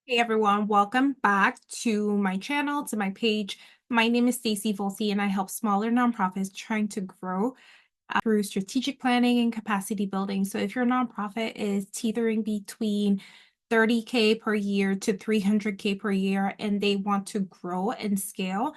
Hey everyone, welcome back to my channel, to my page. My name is Stacy Volsi, and I help smaller nonprofits trying to grow through strategic planning and capacity building. So if your nonprofit is teetering between 30K per year to 300K per year and they want to grow and scale,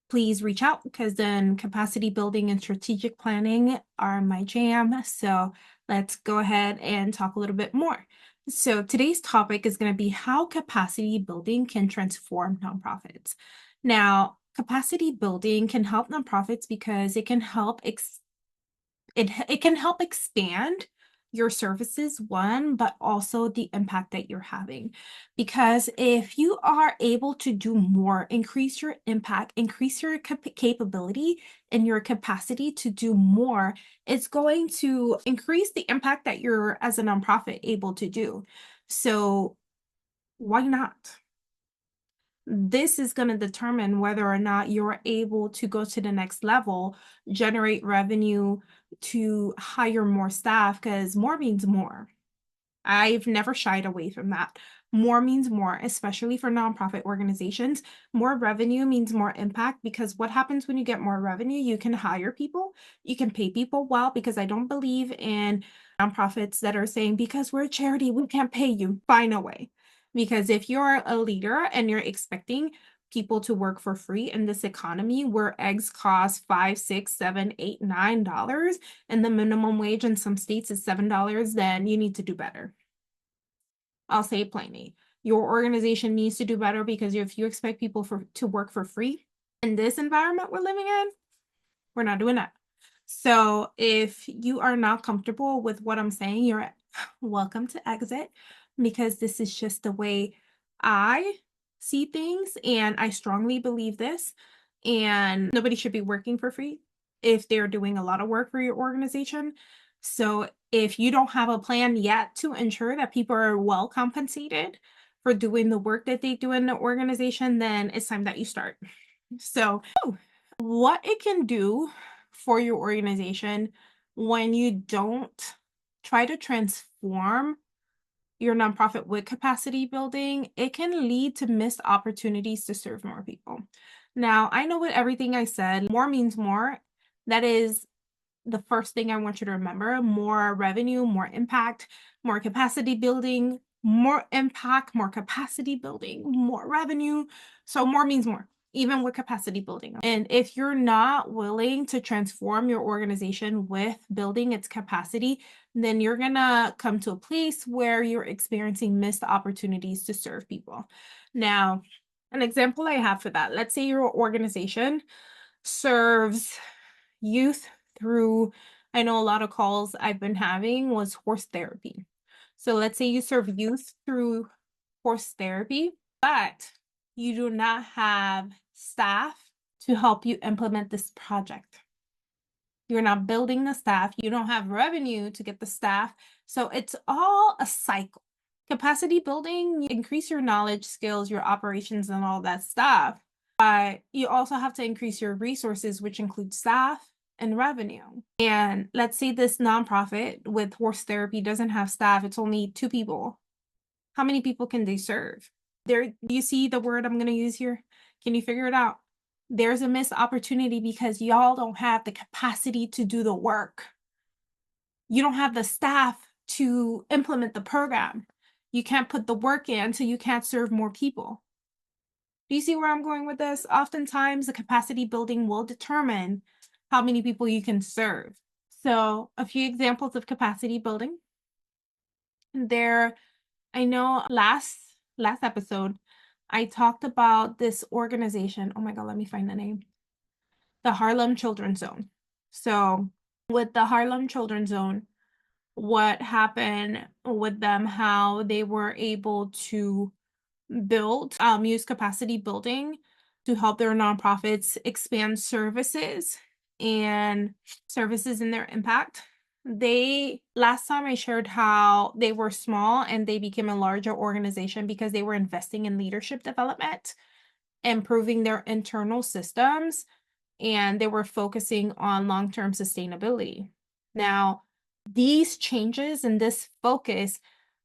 please reach out because then capacity building and strategic planning are my jam. So let's go ahead and talk a little bit more. So today's topic is going to be how capacity building can transform nonprofits. Capacity building can help nonprofits because it can help expand your services, one, but also the impact that you're having. Because if you are able to do more, increase your impact, increase your capability and your capacity to do more, it's going to increase the impact that you're, as a nonprofit, able to do. So why not? This is going to determine whether or not you're able to go to the next level, generate revenue to hire more staff, because more means more. I've never shied away from that. More means more, especially for nonprofit organizations. More revenue means more impact, because what happens when you get more revenue? You can hire people, you can pay people well, because I don't believe in nonprofits that are saying, because we're a charity, we can't pay you. Find a way. Because if you're a leader and you're expecting people to work for free in this economy where eggs cost $5, $6, $7, $8, $9, and the minimum wage in some states is $7, then you need to do better. I'll say it plainly. Your organization needs to do better, because if you expect people to work for free in this environment we're living in, we're not doing that. So if you are not comfortable with what I'm saying, you're welcome to exit, because this is just the way I see things, and I strongly believe this. And nobody should be working for free if they're doing a lot of work for your organization. So if you don't have a plan yet to ensure that people are well compensated for doing the work that they do in the organization, then it's time that you start. So, what it can do for your organization when you don't try to transform your nonprofit with capacity building, it can lead to missed opportunities to serve more people. Now, I know with everything I said, more means more. That is the first thing I want you to remember. More revenue, more impact, more capacity building, more impact, more capacity building, more revenue. So more means more, even with capacity building. And if you're not willing to transform your organization with building its capacity, then you're going to come to a place where you're experiencing missed opportunities to serve people. Now, an example I have for that, let's say your organization serves youth through, I know a lot of calls I've been having was horse therapy. So let's say you serve youth through horse therapy, but you do not have staff to help you implement this project. You're not building the staff, you don't have revenue to get the staff. So it's all a cycle. Capacity building, you increase your knowledge, skills, your operations, and all that stuff. But you also have to increase your resources, which include staff and revenue. And let's say this nonprofit with horse therapy doesn't have staff, it's only 2 people. How many people can they serve? There, you see the word I'm going to use here? Can you figure it out? There's a missed opportunity because y'all don't have the capacity to do the work. You don't have the staff to implement the program. You can't put the work in, so you can't serve more people. Do you see where I'm going with this? Oftentimes, the capacity building will determine how many people you can serve. So, a few examples of capacity building. There, I know last episode, I talked about this organization. Oh my God, let me find the name. The Harlem Children's Zone. So, with the Harlem Children's Zone, what happened with them, how they were able to build, use capacity building to help their nonprofits expand services and services in their impact. They, last time I shared how they were small and they became a larger organization because they were investing in leadership development, improving their internal systems, and they were focusing on long-term sustainability. Now, these changes and this focus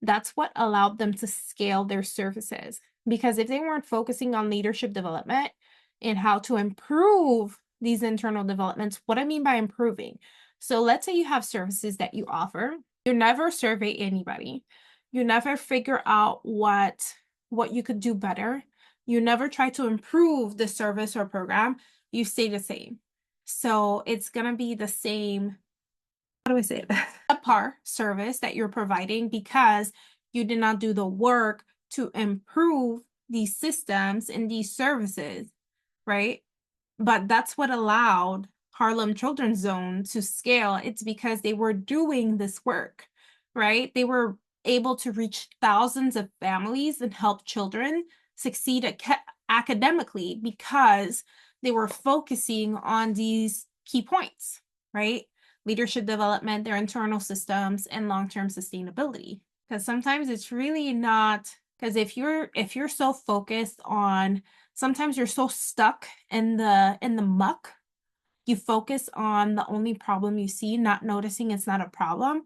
That's what allowed them to scale their services. Because if they weren't focusing on leadership development and how to improve these internal developments, what I mean by improving. So let's say you have services that you offer, you never survey anybody. You never figure out what you could do better. You never try to improve the service or program. You stay the same. So it's going to be the same, how do I say it? Subpar service that you're providing because you did not do the work to improve these systems and these services, right? But that's what allowed Harlem Children's Zone to scale. It's because they were doing this work, right? They were able to reach thousands of families and help children succeed academically because they were focusing on these key points, right? Leadership development, their internal systems, and long-term sustainability. Because sometimes it's really not, because if you're so focused on, sometimes you're so stuck in the muck, you focus on the only problem you see, not noticing it's not a problem.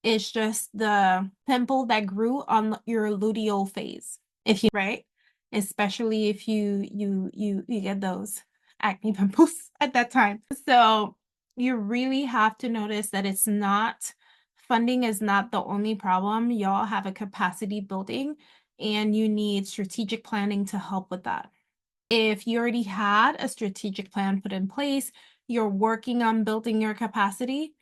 It's just the pimple that grew on your luteal phase. If you, right? Especially if you get those acne pimples at that time. So you really have to notice that it's not, funding is not the only problem. Y'all have a capacity building and you need strategic planning to help with that. If you already had a strategic plan put in place, you're working on building your capacity,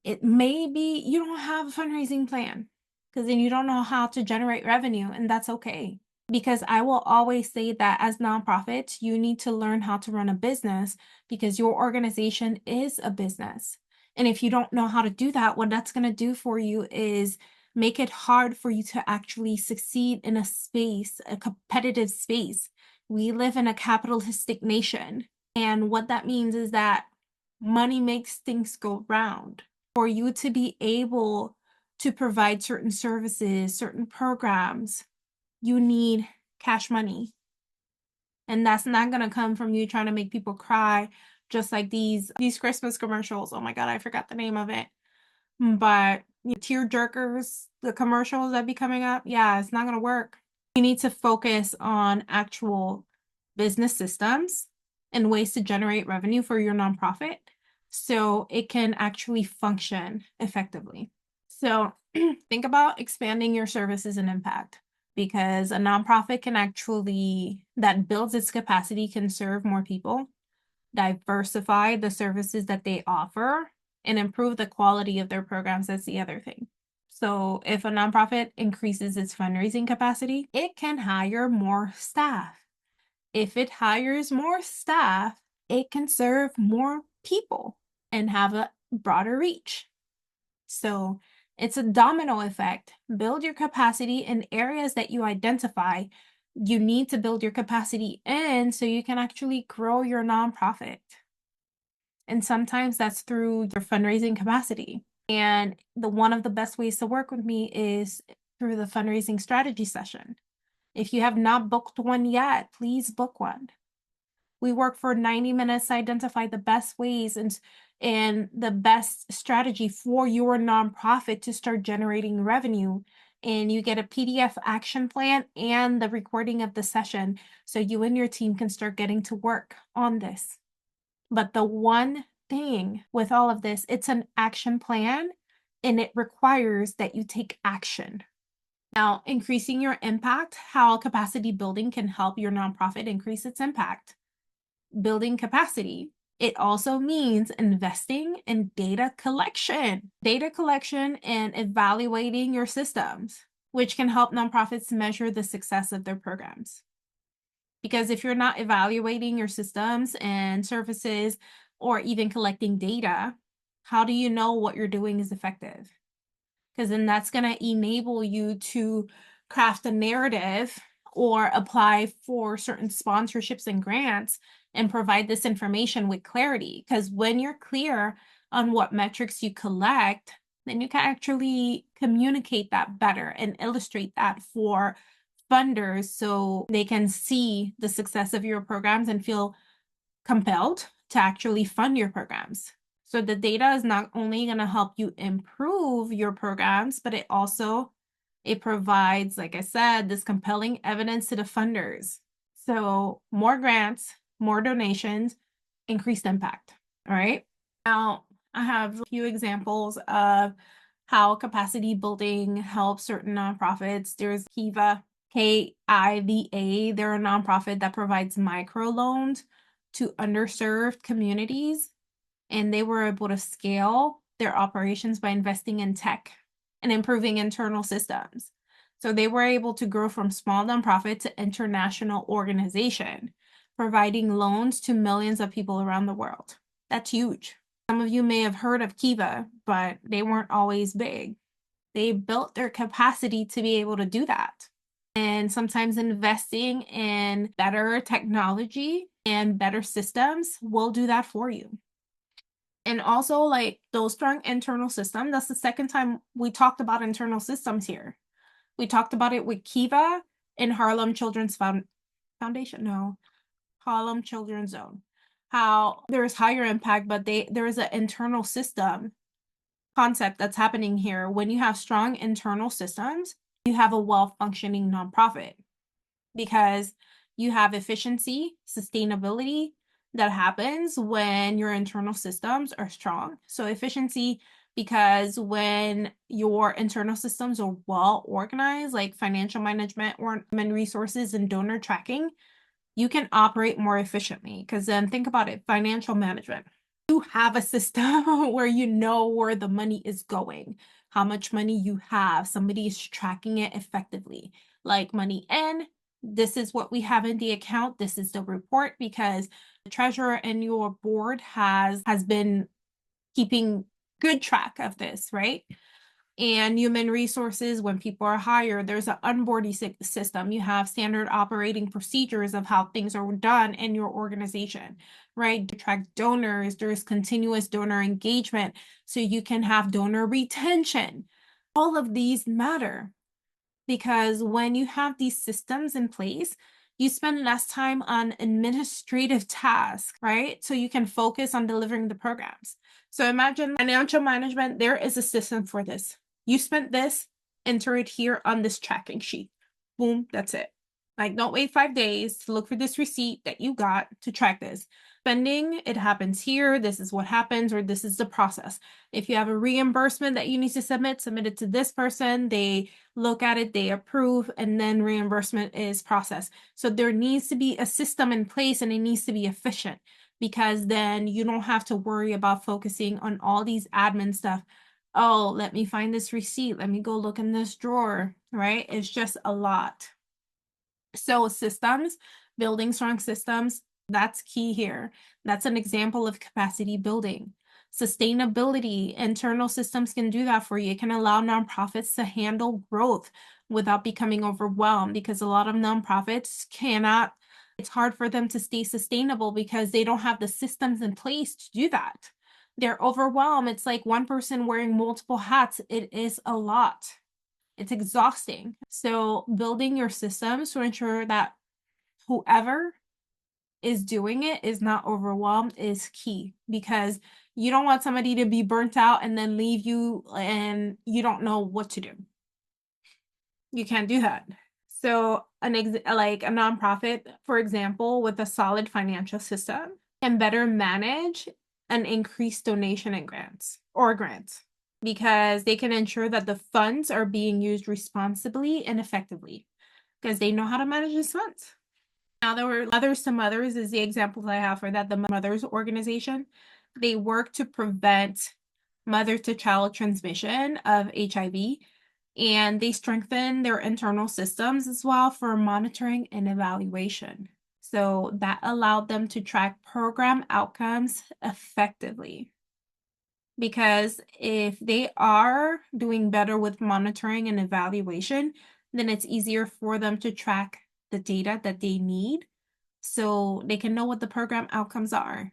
it may be you don't have a fundraising plan because then you don't know how to generate revenue, and that's okay. Because I will always say that as nonprofits, you need to learn how to run a business because your organization is a business. And if you don't know how to do that, what that's going to do for you is make it hard for you to actually succeed in a space, a competitive space. We live in a capitalistic nation. And what that means is that money makes things go round. For you to be able to provide certain services, certain programs, you need cash money. And that's not going to come from you trying to make people cry, just like these Christmas commercials. Oh my God, I forgot the name of it. But tear jerkers, the commercials that be coming up, yeah, it's not going to work. You need to focus on actual business systems and ways to generate revenue for your nonprofit so it can actually function effectively. So think about expanding your services and impact, because a nonprofit can actually, that builds its capacity, can serve more people, diversify the services that they offer, and improve the quality of their programs. That's the other thing. So if a nonprofit increases its fundraising capacity, it can hire more staff. If it hires more staff, it can serve more people and have a broader reach. So it's a domino effect. Build your capacity in areas that you identify. You need to build your capacity in so you can actually grow your nonprofit. And sometimes that's through your fundraising capacity. And one of the best ways to work with me is through the fundraising strategy session. If you have not booked one yet, please book one. We work for 90 minutes to identify the best ways and the best strategy for your nonprofit to start generating revenue. And you get a PDF action plan and the recording of the session so you and your team can start getting to work on this. But the one thing with all of this, it's an action plan and it requires that you take action. Now, increasing your impact, how capacity building can help your nonprofit increase its impact. Building capacity, it also means investing in data collection and evaluating your systems, which can help nonprofits measure the success of their programs. Because if you're not evaluating your systems and services or even collecting data, how do you know what you're doing is effective? Because then that's going to enable you to craft a narrative or apply for certain sponsorships and grants and provide this information with clarity. Because when you're clear on what metrics you collect, then you can actually communicate that better and illustrate that for funders so they can see the success of your programs and feel compelled to actually fund your programs. So the data is not only going to help you improve your programs, but it also It provides, like I said, this compelling evidence to the funders. So more grants, more donations, increased impact. All right. Now, I have a few examples of how capacity building helps certain nonprofits. There's Kiva, KIVA. They're a nonprofit that provides microloans to underserved communities, and they were able to scale their operations by investing in tech and improving internal systems. So they were able to grow from small nonprofit to international organization, providing loans to millions of people around the world. That's huge. Some of you may have heard of Kiva, but they weren't always big. They built their capacity to be able to do that. And sometimes investing in better technology and better systems will do that for you. And also, like those strong internal systems, that's the second time we talked about internal systems here. We talked about it with Kiva and Harlem Children's Foundation. No, Harlem Children's Zone. How there's higher impact, but there is an internal system concept that's happening here. When you have strong internal systems, you have a well-functioning nonprofit because you have efficiency, sustainability that happens when your internal systems are strong. So efficiency, because when your internal systems are well organized, like financial management or human resources and donor tracking, you can operate more efficiently. Because then think about it, financial management. You have a system where you know where the money is going, how much money you have. Somebody is tracking it effectively. Like money in, this is what we have in the account. This is the report because the treasurer and your board has been keeping good track of this, right? And human resources, when people are hired, there's an onboarding system. You have standard operating procedures of how things are done in your organization, right? You track donors, there's continuous donor engagement, so you can have donor retention. All of these matter because when you have these systems in place, you spend less time on administrative tasks, right? So you can focus on delivering the programs. So imagine financial management, there is a system for this. You spent this, enter it here on this tracking sheet. Boom, that's it. Like, don't wait 5 days to look for this receipt that you got to track this. Spending, it happens here. This is what happens, or this is the process. If you have a reimbursement that you need to submit it to this person. They look at it, they approve, and then reimbursement is processed. So there needs to be a system in place and it needs to be efficient because then you don't have to worry about focusing on all these admin stuff. Oh, let me find this receipt. Let me go look in this drawer, right? It's just a lot. So systems, building strong systems, that's key here. That's an example of capacity building. Sustainability, internal systems can do that for you. It can allow nonprofits to handle growth without becoming overwhelmed because a lot of nonprofits cannot, it's hard for them to stay sustainable because they don't have the systems in place to do that. They're overwhelmed. It's like one person wearing multiple hats. It is a lot. It's exhausting. So building your systems to ensure that whoever is doing it is not overwhelmed is key because you don't want somebody to be burnt out and then leave you and you don't know what to do. You can't do that. So like a nonprofit, for example, with a solid financial system can better manage and increase donation and grants because they can ensure that the funds are being used responsibly and effectively because they know how to manage these funds. Now, there were Mothers to Mothers is the example that I have for that. The Mothers organization, they work to prevent mother-to-child transmission of HIV, and they strengthen their internal systems as well for monitoring and evaluation. So that allowed them to track program outcomes effectively. Because if they are doing better with monitoring and evaluation, then it's easier for them to track the data that they need so they can know what the program outcomes are.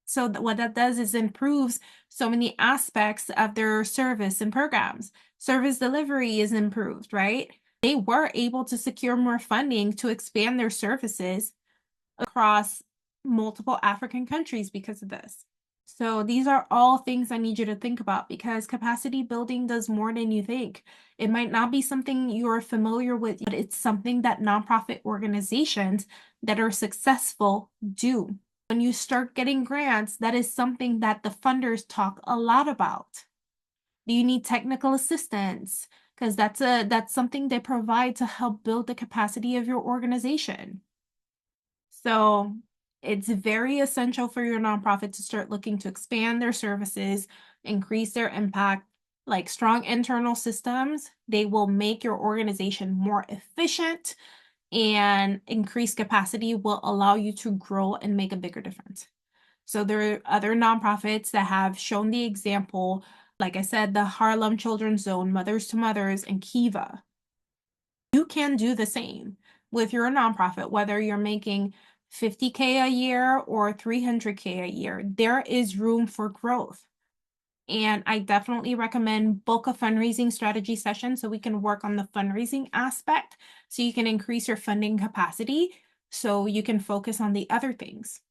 So what that does is improves so many aspects of their service and programs. Service delivery is improved, right? They were able to secure more funding to expand their services across multiple African countries because of this. So these are all things I need you to think about because capacity building does more than you think. It might not be something you're familiar with, but it's something that nonprofit organizations that are successful do. When you start getting grants, that is something that the funders talk a lot about. Do you need technical assistance? Because that's something they provide to help build the capacity of your organization. So it's very essential for your nonprofit to start looking to expand their services, increase their impact. Like strong internal systems, they will make your organization more efficient, and increased capacity will allow you to grow and make a bigger difference. So there are other nonprofits that have shown the example. Like I said, the Harlem Children's Zone, Mothers to Mothers, and Kiva. You can do the same with your nonprofit, whether you're making 50K a year or 300K a year. There is room for growth. And I definitely recommend book a fundraising strategy session so we can work on the fundraising aspect so you can increase your funding capacity so you can focus on the other things.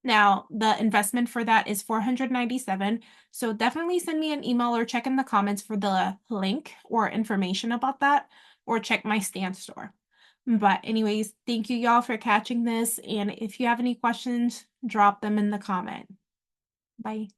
Now, the investment for that is $497. So definitely send me an email or check in the comments for the link or information about that, or check my Stan store. But anyways, thank you y'all for catching this. And if you have any questions, drop them in the comment. Bye.